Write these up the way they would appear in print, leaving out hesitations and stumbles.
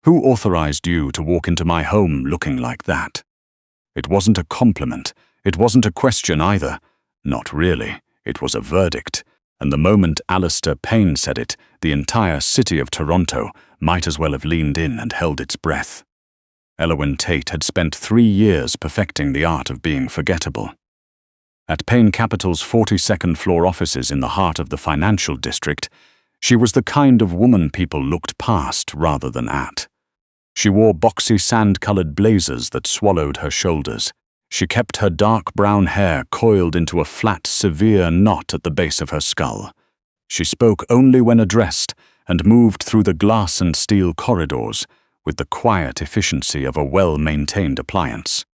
Who authorized you to walk into my home looking like that? It wasn't a compliment. It wasn't a question either. Not really. It was a verdict. And the moment Alistair Payne said it, the entire city of Toronto might as well have leaned in and held its breath. Elowen Tate had spent 3 years perfecting the art of being forgettable. At Payne Capital's 42nd floor offices in the heart of the financial district, she was the kind of woman people looked past rather than at. She wore boxy sand-colored blazers that swallowed her shoulders. She kept her dark brown hair coiled into a flat, severe knot at the base of her skull. She spoke only when addressed and moved through the glass and steel corridors with the quiet efficiency of a well-maintained appliance.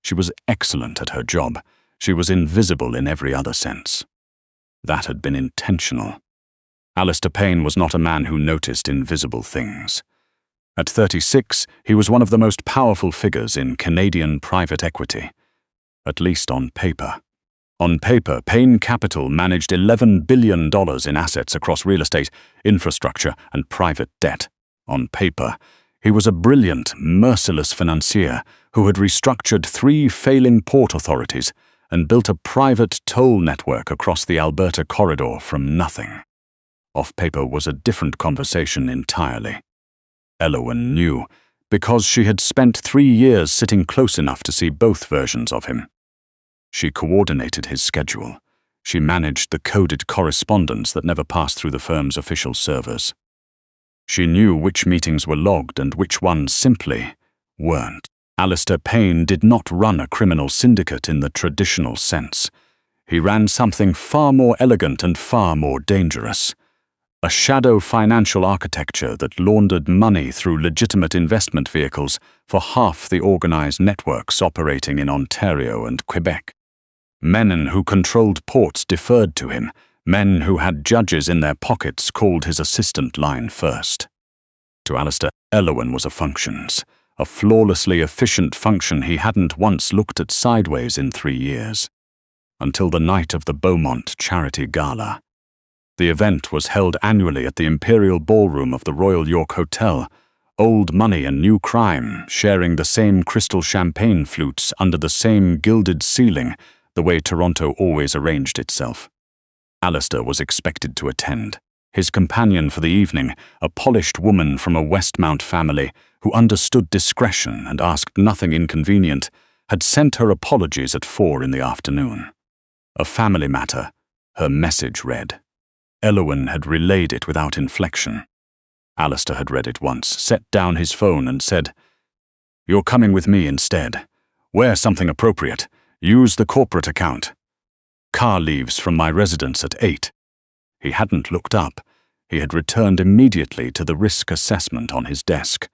She was excellent at her job. She was invisible in every other sense. That had been intentional. Alistair Payne was not a man who noticed invisible things. At 36, he was one of the most powerful figures in Canadian private equity, at least on paper. On paper, Payne Capital managed $11 billion in assets across real estate, infrastructure, and private debt. On paper, he was a brilliant, merciless financier who had restructured 3 failing port authorities and built a private toll network across the Alberta corridor from nothing. Off paper was a different conversation entirely. Elowen knew, because she had spent 3 years sitting close enough to see both versions of him. She coordinated his schedule. She managed the coded correspondence that never passed through the firm's official servers. She knew which meetings were logged and which ones simply weren't. Alistair Payne did not run a criminal syndicate in the traditional sense. He ran something far more elegant and far more dangerous. A shadow financial architecture that laundered money through legitimate investment vehicles for half the organized networks operating in Ontario and Quebec. Men who controlled ports deferred to him. Men who had judges in their pockets called his assistant line first. To Alistair, Elowen was a functions, a flawlessly efficient function he hadn't once looked at sideways in 3 years. Until the night of the Beaumont Charity Gala. The event was held annually at the Imperial Ballroom of the Royal York Hotel, old money and new crime sharing the same crystal champagne flutes under the same gilded ceiling, the way Toronto always arranged itself. Alistair was expected to attend. His companion for the evening, a polished woman from a Westmount family who understood discretion and asked nothing inconvenient, had sent her apologies at 4 in the afternoon. A family matter, her message read. Elowen had relayed it without inflection. Alistair had read it once, set down his phone and said, "You're coming with me instead. Wear something appropriate. Use the corporate account. Car leaves from my residence at 8. He hadn't looked up. He had returned immediately to the risk assessment on his desk.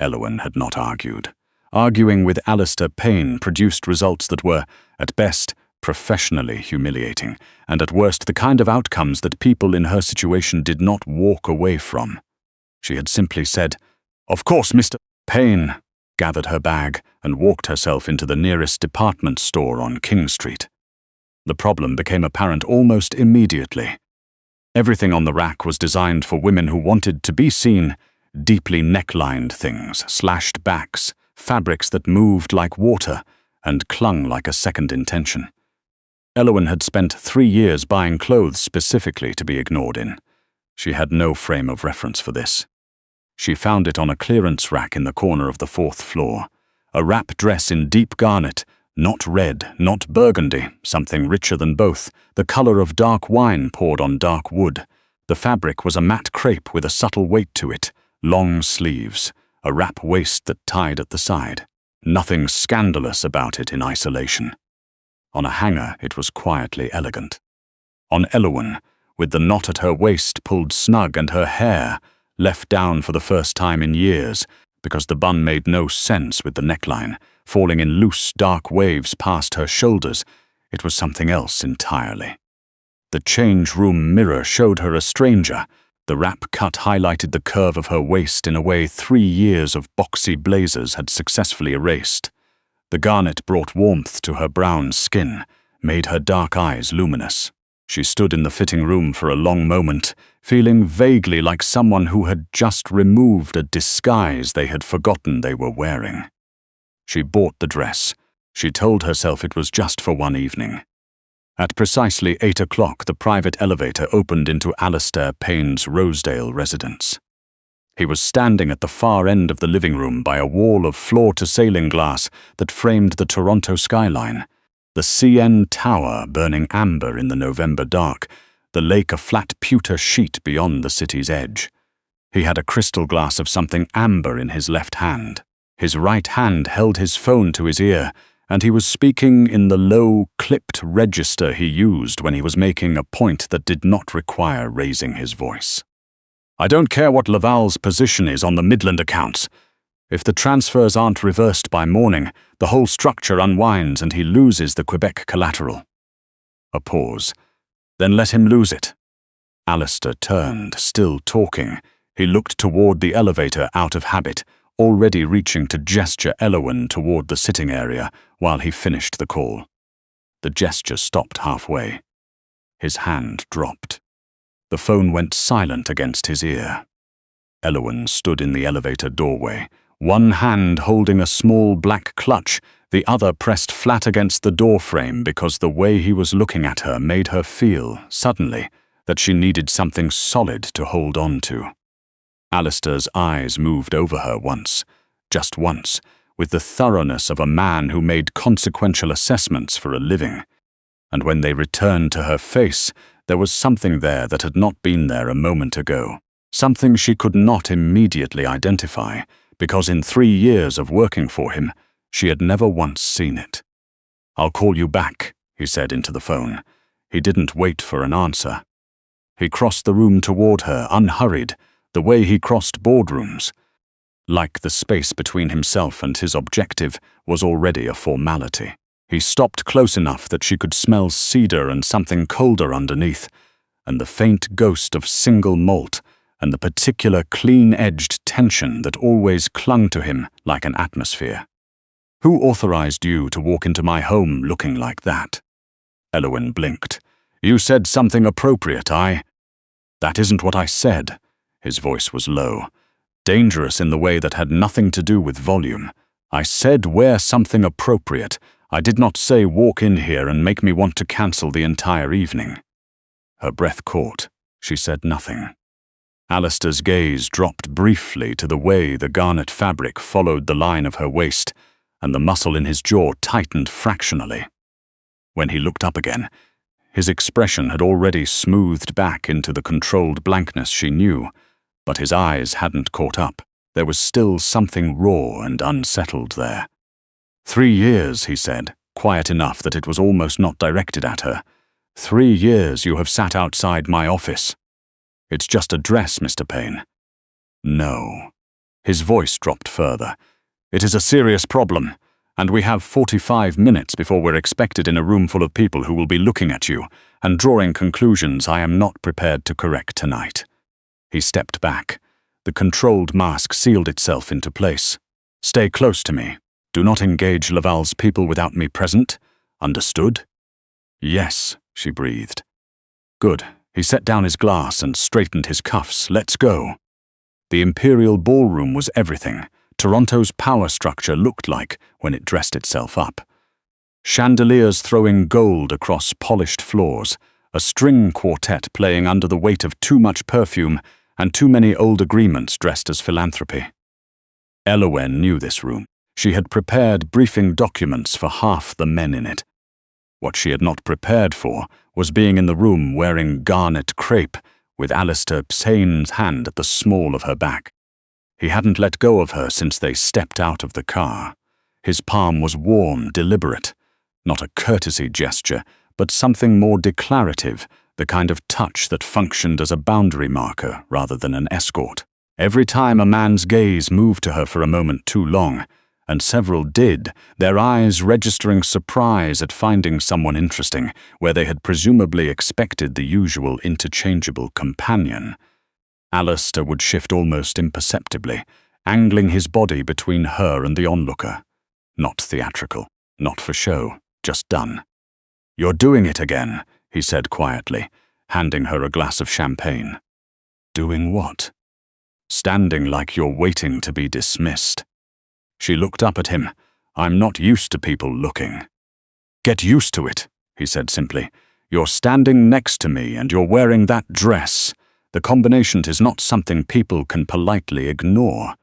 Elowen had not argued. Arguing with Alistair Payne produced results that were, at best, professionally humiliating, and at worst the kind of outcomes that people in her situation did not walk away from. She had simply said, "Of course, Mr. Payne," gathered her bag, and walked herself into the nearest department store on King Street. The problem became apparent almost immediately. Everything on the rack was designed for women who wanted to be seen: deeply necklined things, slashed backs, fabrics that moved like water and clung like a second intention. Elowen had spent 3 years buying clothes specifically to be ignored in. She had no frame of reference for this. She found it on a clearance rack in the corner of the 4th floor. A wrap dress in deep garnet, not red, not burgundy, something richer than both, the color of dark wine poured on dark wood. The fabric was a matte crepe with a subtle weight to it, long sleeves, a wrap waist that tied at the side. Nothing scandalous about it in isolation. On a hanger, it was quietly elegant. On Elowen, with the knot at her waist pulled snug and her hair left down for the first time in years, because the bun made no sense with the neckline, falling in loose, dark waves past her shoulders, it was something else entirely. The change room mirror showed her a stranger. The wrap cut highlighted the curve of her waist in a way 3 years of boxy blazers had successfully erased. The garnet brought warmth to her brown skin, made her dark eyes luminous. She stood in the fitting room for a long moment, feeling vaguely like someone who had just removed a disguise they had forgotten they were wearing. She bought the dress. She told herself it was just for one evening. At precisely 8 o'clock, the private elevator opened into Alistair Payne's Rosedale residence. He was standing at the far end of the living room by a wall of floor-to-ceiling glass that framed the Toronto skyline, the CN Tower burning amber in the November dark, the lake a flat pewter sheet beyond the city's edge. He had a crystal glass of something amber in his left hand. His right hand held his phone to his ear, and he was speaking in the low, clipped register he used when he was making a point that did not require raising his voice. "I don't care what Laval's position is on the Midland accounts. If the transfers aren't reversed by morning, the whole structure unwinds and he loses the Quebec collateral." A pause. "Then let him lose it." Alistair turned, still talking. He looked toward the elevator out of habit, already reaching to gesture Elowen toward the sitting area while he finished the call. The gesture stopped halfway. His hand dropped. The phone went silent against his ear. Elowen stood in the elevator doorway, one hand holding a small black clutch, the other pressed flat against the doorframe because the way he was looking at her made her feel, suddenly, that she needed something solid to hold on to. Alistair's eyes moved over her once, just once, with the thoroughness of a man who made consequential assessments for a living. And when they returned to her face, there was something there that had not been there a moment ago, something she could not immediately identify, because in 3 years of working for him, she had never once seen it. "I'll call you back," he said into the phone. He didn't wait for an answer. He crossed the room toward her, unhurried, the way he crossed boardrooms. Like the space between himself and his objective was already a formality. He stopped close enough that she could smell cedar and something colder underneath, and the faint ghost of single malt, and the particular clean-edged tension that always clung to him like an atmosphere. "Who authorized you to walk into my home looking like that?" Elowen blinked. "You said something appropriate, That isn't what I said." His voice was low, dangerous in the way that had nothing to do with volume. "I said wear something appropriate. I did not say walk in here and make me want to cancel the entire evening." Her breath caught. She said nothing. Alistair's gaze dropped briefly to the way the garnet fabric followed the line of her waist, and the muscle in his jaw tightened fractionally. When he looked up again, his expression had already smoothed back into the controlled blankness she knew, but his eyes hadn't caught up. There was still something raw and unsettled there. 3 years, he said, quiet enough that it was almost not directed at her. 3 years you have sat outside my office. It's just a dress, Mr. Payne. No. His voice dropped further. It is a serious problem, and we have 45 minutes before we're expected in a room full of people who will be looking at you and drawing conclusions I am not prepared to correct tonight. He stepped back. The controlled mask sealed itself into place. Stay close to me. Do not engage Laval's people without me present. Understood? Yes, she breathed. Good. He set down his glass and straightened his cuffs. Let's go. The Imperial Ballroom was everything Toronto's power structure looked like when it dressed itself up. Chandeliers throwing gold across polished floors, a string quartet playing under the weight of too much perfume, and too many old agreements dressed as philanthropy. Elowen knew this room. She had prepared briefing documents for half the men in it. What she had not prepared for was being in the room wearing garnet crepe with Alistair Payne's hand at the small of her back. He hadn't let go of her since they stepped out of the car. His palm was warm, deliberate. Not a courtesy gesture, but something more declarative, the kind of touch that functioned as a boundary marker rather than an escort. Every time a man's gaze moved to her for a moment too long, and several did, their eyes registering surprise at finding someone interesting where they had presumably expected the usual interchangeable companion, Alistair would shift almost imperceptibly, angling his body between her and the onlooker. Not theatrical, not for show, just done. "You're doing it again," he said quietly, handing her a glass of champagne. Doing what? Standing like you're waiting to be dismissed. She looked up at him. I'm not used to people looking. Get used to it, he said simply. You're standing next to me and you're wearing that dress. The combination is not something people can politely ignore.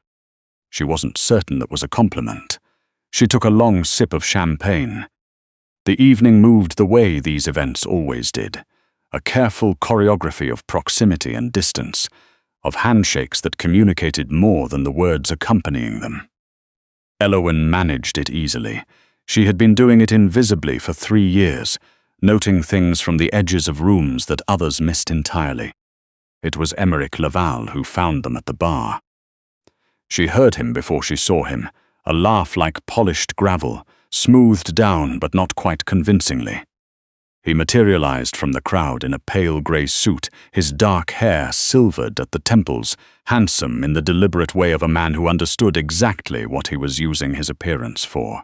She wasn't certain that was a compliment. She took a long sip of champagne. The evening moved the way these events always did. A careful choreography of proximity and distance, of handshakes that communicated more than the words accompanying them. Elowen managed it easily. She had been doing it invisibly for 3 years, noting things from the edges of rooms that others missed entirely. It was Emeric Laval who found them at the bar. She heard him before she saw him, a laugh like polished gravel, smoothed down but not quite convincingly. He materialized from the crowd in a pale grey suit, his dark hair silvered at the temples, handsome in the deliberate way of a man who understood exactly what he was using his appearance for.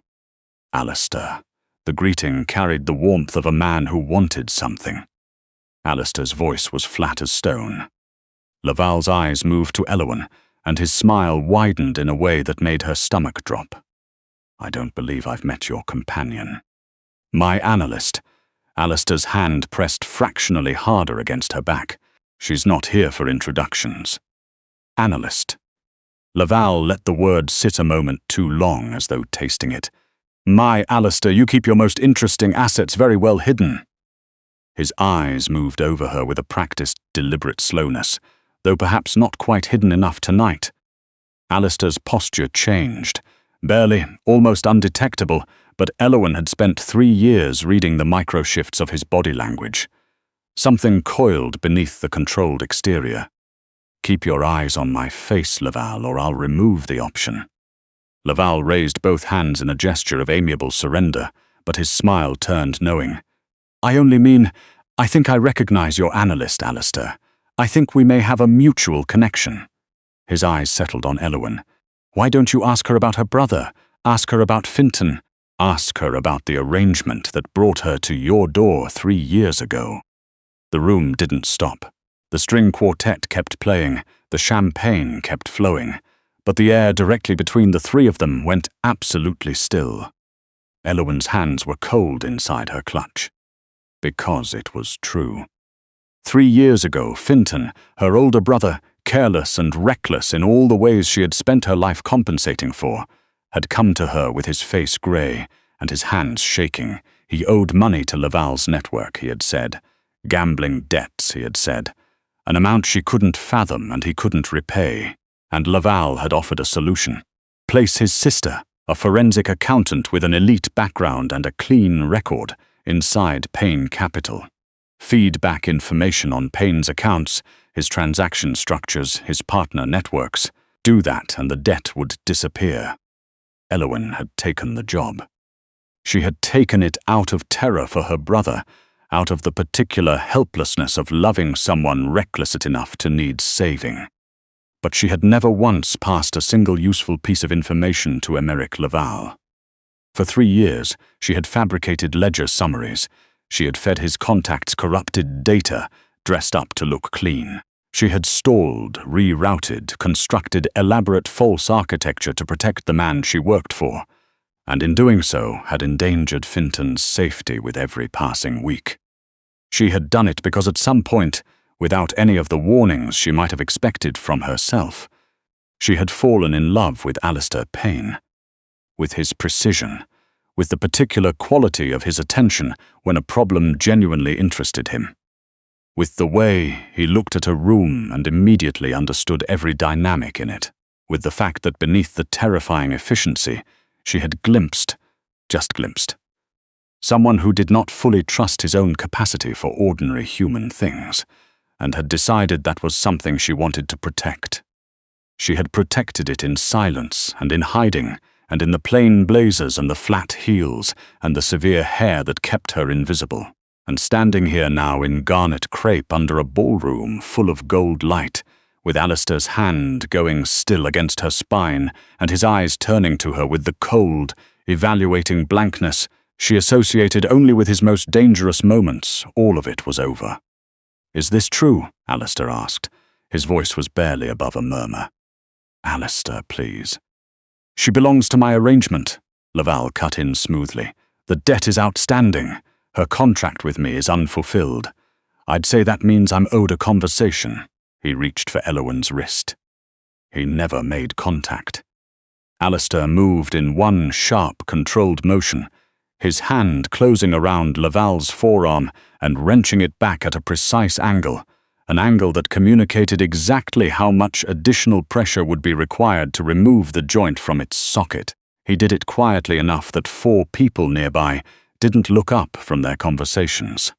Alistair. The greeting carried the warmth of a man who wanted something. Alistair's voice was flat as stone. Laval's eyes moved to Elowen, and his smile widened in a way that made her stomach drop. I don't believe I've met your companion. My analyst. Alistair's hand pressed fractionally harder against her back. She's not here for introductions. Analyst. Laval let the word sit a moment too long, as though tasting it. My Alistair, you keep your most interesting assets very well hidden. His eyes moved over her with a practiced, deliberate slowness, though perhaps not quite hidden enough tonight. Alistair's posture changed. Barely, almost undetectable, but Elowen had spent 3 years reading the micro-shifts of his body language. Something coiled beneath the controlled exterior. Keep your eyes on my face, Laval, or I'll remove the option. Laval raised both hands in a gesture of amiable surrender, but his smile turned knowing. I only mean, I think I recognize your analyst, Alistair. I think we may have a mutual connection. His eyes settled on Elowen. Why don't you ask her about her brother? Ask her about Finton. Ask her about the arrangement that brought her to your door 3 years ago. The room didn't stop. The string quartet kept playing, the champagne kept flowing, but the air directly between the 3 of them went absolutely still. Elowen's hands were cold inside her clutch. Because it was true. 3 years ago, Finton, her older brother, careless and reckless in all the ways she had spent her life compensating for, had come to her with his face grey and his hands shaking. He owed money to Laval's network, he had said. Gambling debts, he had said. An amount she couldn't fathom and he couldn't repay. And Laval had offered a solution. Place his sister, a forensic accountant with an elite background and a clean record, inside Payne Capital. Feed back information on Payne's accounts, his transaction structures, his partner networks. Do that and the debt would disappear. Elowen had taken the job. She had taken it out of terror for her brother, out of the particular helplessness of loving someone reckless enough to need saving. But she had never once passed a single useful piece of information to Emeric Laval. For 3 years, she had fabricated ledger summaries. She had fed his contacts corrupted data, dressed up to look clean. She had stalled, rerouted, constructed elaborate false architecture to protect the man she worked for, and in doing so had endangered Finton's safety with every passing week. She had done it because at some point, without any of the warnings she might have expected from herself, she had fallen in love with Alistair Payne. With his precision, with the particular quality of his attention when a problem genuinely interested him. With the way he looked at a room and immediately understood every dynamic in it. With the fact that beneath the terrifying efficiency, she had just glimpsed. Someone who did not fully trust his own capacity for ordinary human things, and had decided that was something she wanted to protect. She had protected it in silence and in hiding, and in the plain blazers and the flat heels and the severe hair that kept her invisible. And standing here now in garnet crepe under a ballroom full of gold light, with Alistair's hand going still against her spine and his eyes turning to her with the cold, evaluating blankness, She associated only with his most dangerous moments. All of it was over. "Is this true?" Alistair asked. His voice was barely above a murmur. "Alistair, please." "She belongs to my arrangement," Laval cut in smoothly. "The debt is outstanding. Her contract with me is unfulfilled. I'd say that means I'm owed a conversation." He reached for Elowen's wrist. He never made contact. Alistair moved in one sharp, controlled motion, his hand closing around Laval's forearm and wrenching it back at a precise angle, an angle that communicated exactly how much additional pressure would be required to remove the joint from its socket. He did it quietly enough that 4 people nearby didn't look up from their conversations.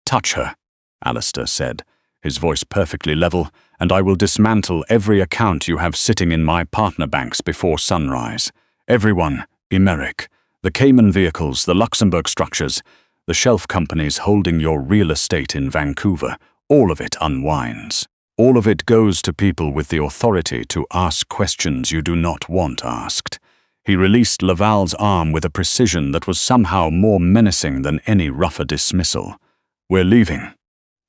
"Touch her," Alistair said, his voice perfectly level, "and I will dismantle every account you have sitting in my partner banks before sunrise. Everyone, Emeric, the Cayman vehicles, the Luxembourg structures, the shelf companies holding your real estate in Vancouver, all of it unwinds. All of it goes to people with the authority to ask questions you do not want asked." He released Laval's arm with a precision that was somehow more menacing than any rougher dismissal. "We're leaving.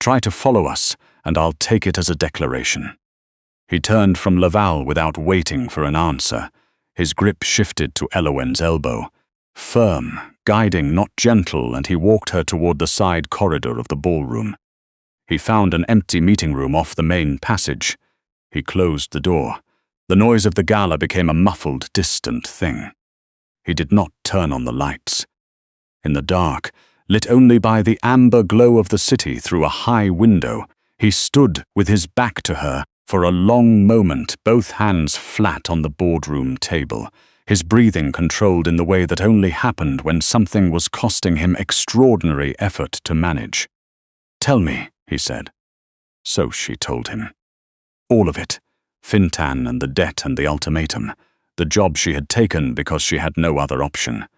Try to follow us, and I'll take it as a declaration." He turned from Laval without waiting for an answer. His grip shifted to Elowen's elbow. Firm, guiding, not gentle, and he walked her toward the side corridor of the ballroom. He found an empty meeting room off the main passage. He closed the door. The noise of the gala became a muffled, distant thing. He did not turn on the lights. In the dark, lit only by the amber glow of the city through a high window, he stood with his back to her for a long moment, both hands flat on the boardroom table, his breathing controlled in the way that only happened when something was costing him extraordinary effort to manage. "Tell me," he said. So she told him. All of it. Fintan and the debt and the ultimatum. The job she had taken because she had no other option.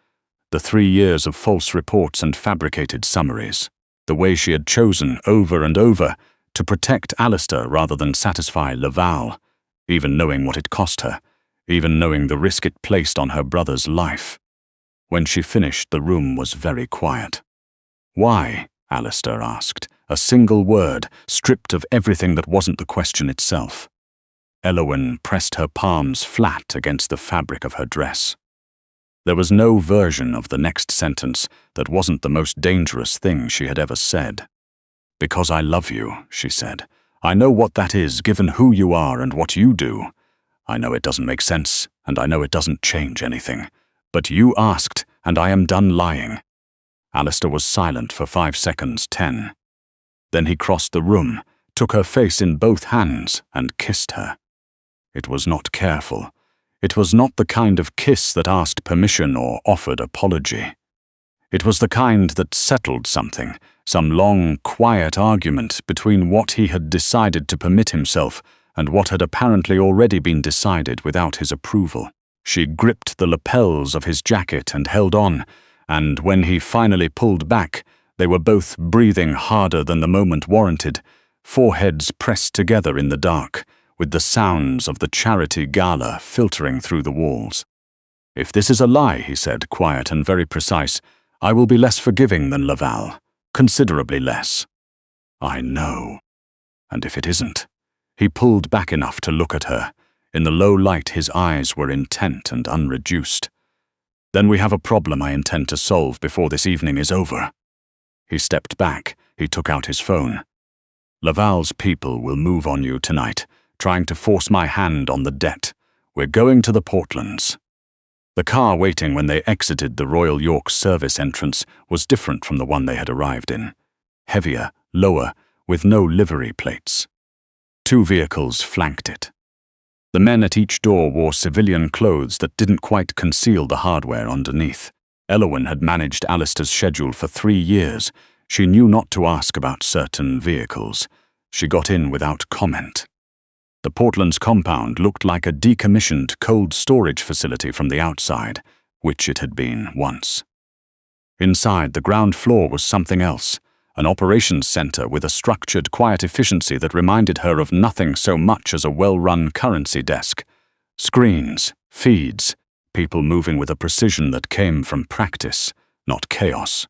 The 3 years of false reports and fabricated summaries. The way she had chosen, over and over, to protect Alistair rather than satisfy Laval, even knowing what it cost her, even knowing the risk it placed on her brother's life. When she finished, the room was very quiet. "Why?" Alistair asked, a single word, stripped of everything that wasn't the question itself. Elowen pressed her palms flat against the fabric of her dress. There was no version of the next sentence that wasn't the most dangerous thing she had ever said. "Because I love you," she said. "I know what that is, given who you are and what you do. I know it doesn't make sense, and I know it doesn't change anything. But you asked, and I am done lying." Alistair was silent for 5 seconds, 10. Then he crossed the room, took her face in both hands, and kissed her. It was not careful. It was not the kind of kiss that asked permission or offered apology. It was the kind that settled something, some long, quiet argument between what he had decided to permit himself and what had apparently already been decided without his approval. She gripped the lapels of his jacket and held on, and when he finally pulled back, they were both breathing harder than the moment warranted, foreheads pressed together in the dark, with the sounds of the charity gala filtering through the walls. "If this is a lie," he said, quiet and very precise, "I will be less forgiving than Laval, considerably less." "I know." "And if it isn't?" He pulled back enough to look at her. In the low light, his eyes were intent and unreduced. "Then we have a problem I intend to solve before this evening is over." He stepped back. He took out his phone. "Laval's people will move on you tonight, trying to force my hand on the debt. We're going to the Portlands." The car waiting when they exited the Royal York service entrance was different from the one they had arrived in. Heavier, lower, with no livery plates. 2 vehicles flanked it. The men at each door wore civilian clothes that didn't quite conceal the hardware underneath. Elowen had managed Alistair's schedule for 3 years. She knew not to ask about certain vehicles. She got in without comment. The Portland's compound looked like a decommissioned cold storage facility from the outside, which it had been once. Inside, the ground floor was something else, an operations center with a structured, quiet efficiency that reminded her of nothing so much as a well-run currency desk. Screens, feeds, people moving with a precision that came from practice, not chaos.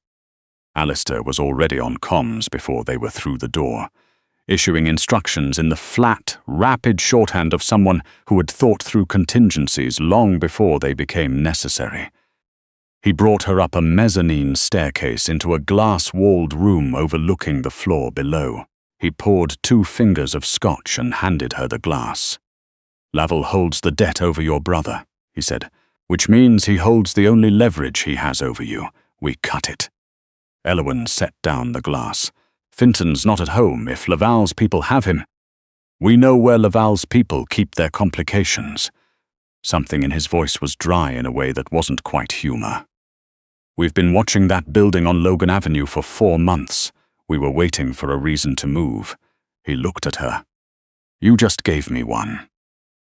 Alistair was already on comms before they were through the door, issuing instructions in the flat, rapid shorthand of someone who had thought through contingencies long before they became necessary. He brought her up a mezzanine staircase into a glass-walled room overlooking the floor below. He poured 2 fingers of scotch and handed her the glass. "Lavelle holds the debt over your brother," he said, "which means he holds the only leverage he has over you. We cut it." Elowen set down the glass. "Finton's not at home if Laval's people have him. We know where Laval's people keep their complications." Something in his voice was dry in a way that wasn't quite humor. "We've been watching that building on Logan Avenue for 4 months. We were waiting for a reason to move." He looked at her. "You just gave me one."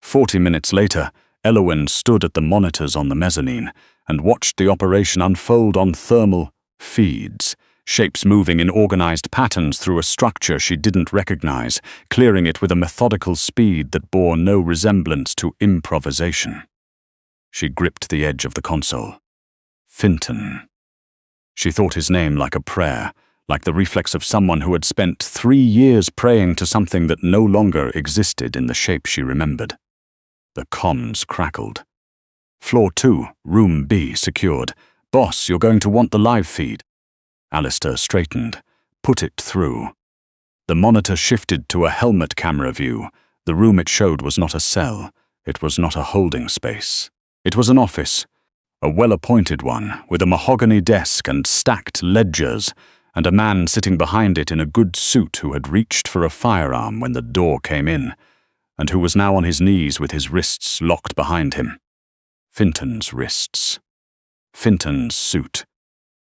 40 minutes later, Elowen stood at the monitors on the mezzanine and watched the operation unfold on thermal feeds, shapes moving in organized patterns through a structure she didn't recognize, clearing it with a methodical speed that bore no resemblance to improvisation. She gripped the edge of the console. Finton. She thought his name like a prayer, like the reflex of someone who had spent 3 years praying to something that no longer existed in the shape she remembered. The comms crackled. "Floor 2, room B secured. Boss, you're going to want the live feed." Alistair straightened. "Put it through." The monitor shifted to a helmet camera view. The room it showed was not a cell. It was not a holding space. It was an office, a well-appointed one, with a mahogany desk and stacked ledgers, and a man sitting behind it in a good suit who had reached for a firearm when the door came in, and who was now on his knees with his wrists locked behind him. Finton's wrists. Finton's suit.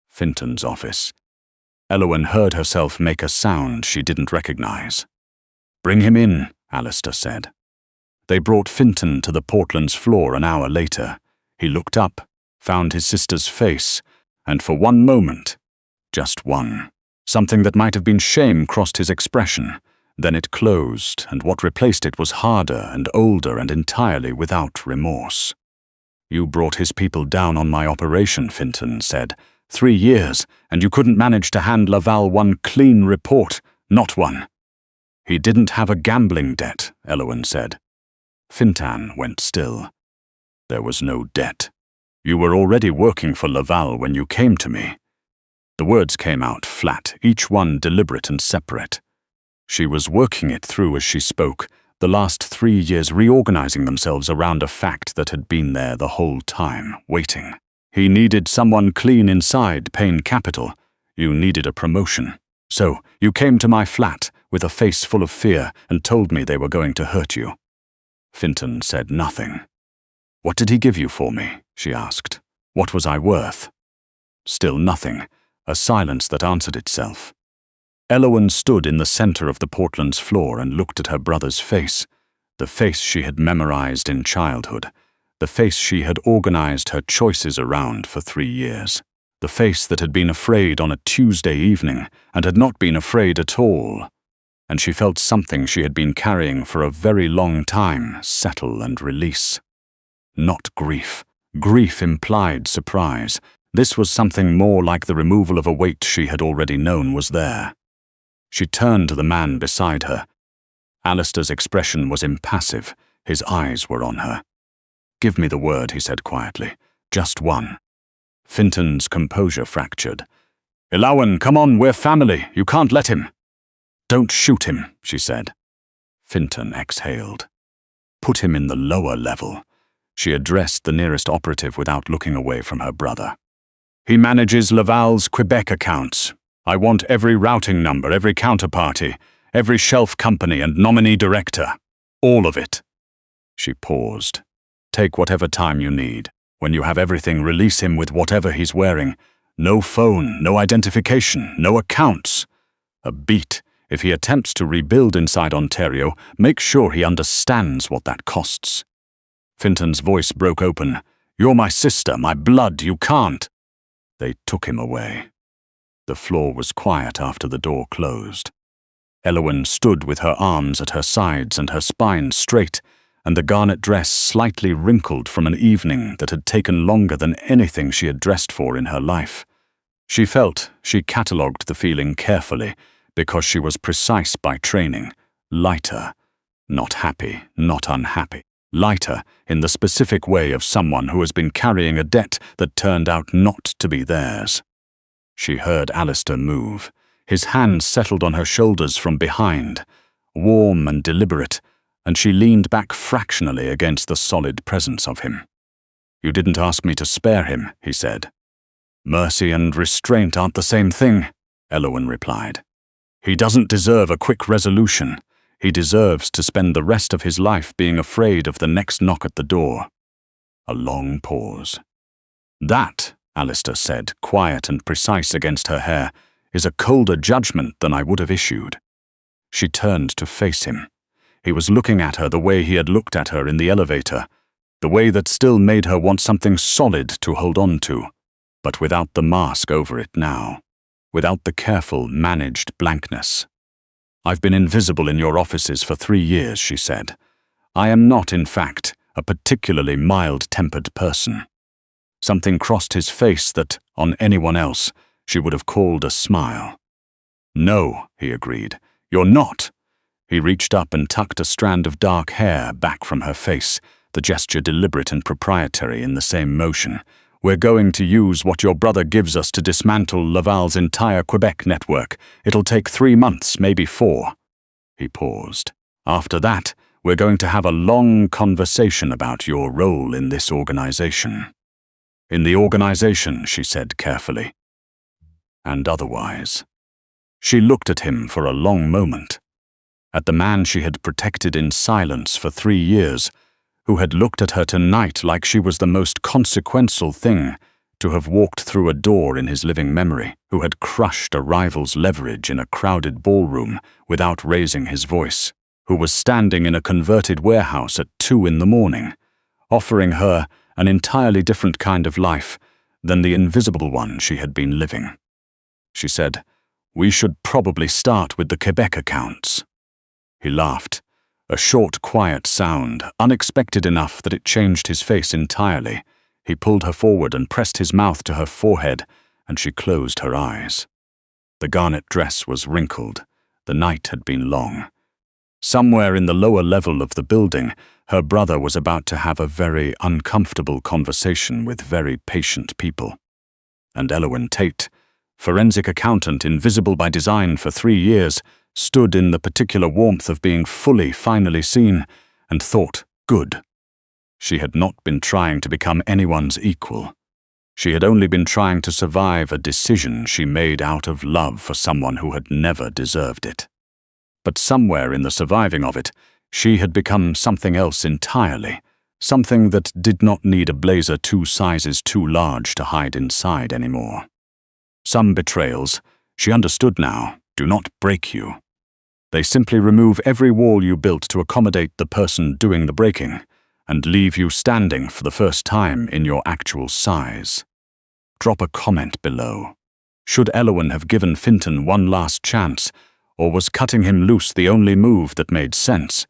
Finton's office. Elowen heard herself make a sound she didn't recognize. "Bring him in," Alistair said. They brought Finton to the Portland's floor an hour later. He looked up, found his sister's face, and for one moment, just one, something that might have been shame crossed his expression. Then it closed, and what replaced it was harder and older and entirely without remorse. "You brought his people down on my operation," Finton said. 3 years, and you couldn't manage to hand Laval one clean report, not one." "He didn't have a gambling debt," Elowen said. Fintan went still. "There was no debt. You were already working for Laval when you came to me." The words came out flat, each one deliberate and separate. She was working it through as she spoke, the last 3 years reorganizing themselves around a fact that had been there the whole time, waiting. He needed someone clean inside Payne Capital. You needed a promotion. So you came to my flat with a face full of fear and told me they were going to hurt you. Finton said nothing. "What did he give you for me?" she asked. "What was I worth?" Still nothing, a silence that answered itself. Elowen stood in the center of the Portland's floor and looked at her brother's face, the face she had memorized in childhood, the face she had organized her choices around for 3 years, the face that had been afraid on a Tuesday evening and had not been afraid at all. And she felt something she had been carrying for a very long time settle and release. Not grief. Grief implied surprise. This was something more like the removal of a weight she had already known was there. She turned to the man beside her. Alistair's expression was impassive. His eyes were on her. "Give me the word," he said quietly. "Just one." Finton's composure fractured. "Elowen, come on, we're family. You can't let him." "Don't shoot him," she said. Finton exhaled. "Put him in the lower level." She addressed the nearest operative without looking away from her brother. "He manages Laval's Quebec accounts. I want every routing number, every counterparty, every shelf company and nominee director. All of it." She paused. "Take whatever time you need. When you have everything, release him with whatever he's wearing. No phone, no identification, no accounts. A beat. If he attempts to rebuild inside Ontario, make sure he understands what that costs." Finton's voice broke open. "You're my sister, my blood, you can't." They took him away. The floor was quiet after the door closed. Elowen stood with her arms at her sides and her spine straight, and the garnet dress slightly wrinkled from an evening that had taken longer than anything she had dressed for in her life. She felt she catalogued the feeling carefully because she was precise by training. Lighter. Not happy, not unhappy. Lighter in the specific way of someone who has been carrying a debt that turned out not to be theirs. She heard Alistair move. His hands settled on her shoulders from behind, warm and deliberate, and she leaned back fractionally against the solid presence of him. "You didn't ask me to spare him," he said. "Mercy and restraint aren't the same thing," Elowen replied. "He doesn't deserve a quick resolution. He deserves to spend the rest of his life being afraid of the next knock at the door." A long pause. "That," Alistair said, quiet and precise against her hair, "is a colder judgment than I would have issued." She turned to face him. He was looking at her the way he had looked at her in the elevator, the way that still made her want something solid to hold on to, but without the mask over it now, without the careful, managed blankness. "I've been invisible in your offices for 3 years," she said. "I am not, in fact, a particularly mild-tempered person." Something crossed his face that, on anyone else, she would have called a smile. "No," he agreed, "you're not." He reached up and tucked a strand of dark hair back from her face, the gesture deliberate and proprietary in the same motion. "We're going to use what your brother gives us to dismantle Laval's entire Quebec network. It'll take 3 months, maybe 4. He paused. "After that, we're going to have a long conversation about your role in this organization." "In the organization," she said carefully. "And otherwise." She looked at him for a long moment. At the man she had protected in silence for 3 years, who had looked at her tonight like she was the most consequential thing to have walked through a door in his living memory, who had crushed a rival's leverage in a crowded ballroom without raising his voice, who was standing in a converted warehouse at 2 in the morning, offering her an entirely different kind of life than the invisible one she had been living. She said, "We should probably start with the Quebec accounts." He laughed, a short, quiet sound, unexpected enough that it changed his face entirely. He pulled her forward and pressed his mouth to her forehead, and she closed her eyes. The garnet dress was wrinkled. The night had been long. Somewhere in the lower level of the building, her brother was about to have a very uncomfortable conversation with very patient people. And Elowen Tate, forensic accountant invisible by design for 3 years, stood in the particular warmth of being fully, finally seen, and thought, good. She had not been trying to become anyone's equal. She had only been trying to survive a decision she made out of love for someone who had never deserved it. But somewhere in the surviving of it, she had become something else entirely, something that did not need a blazer 2 sizes too large to hide inside anymore. Some betrayals, she understood now, do not break you. They simply remove every wall you built to accommodate the person doing the breaking, and leave you standing for the first time in your actual size. Drop a comment below. Should Elowen have given Finton one last chance, or was cutting him loose the only move that made sense?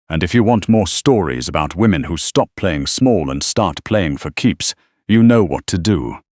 And if you want more stories about women who stop playing small and start playing for keeps, you know what to do.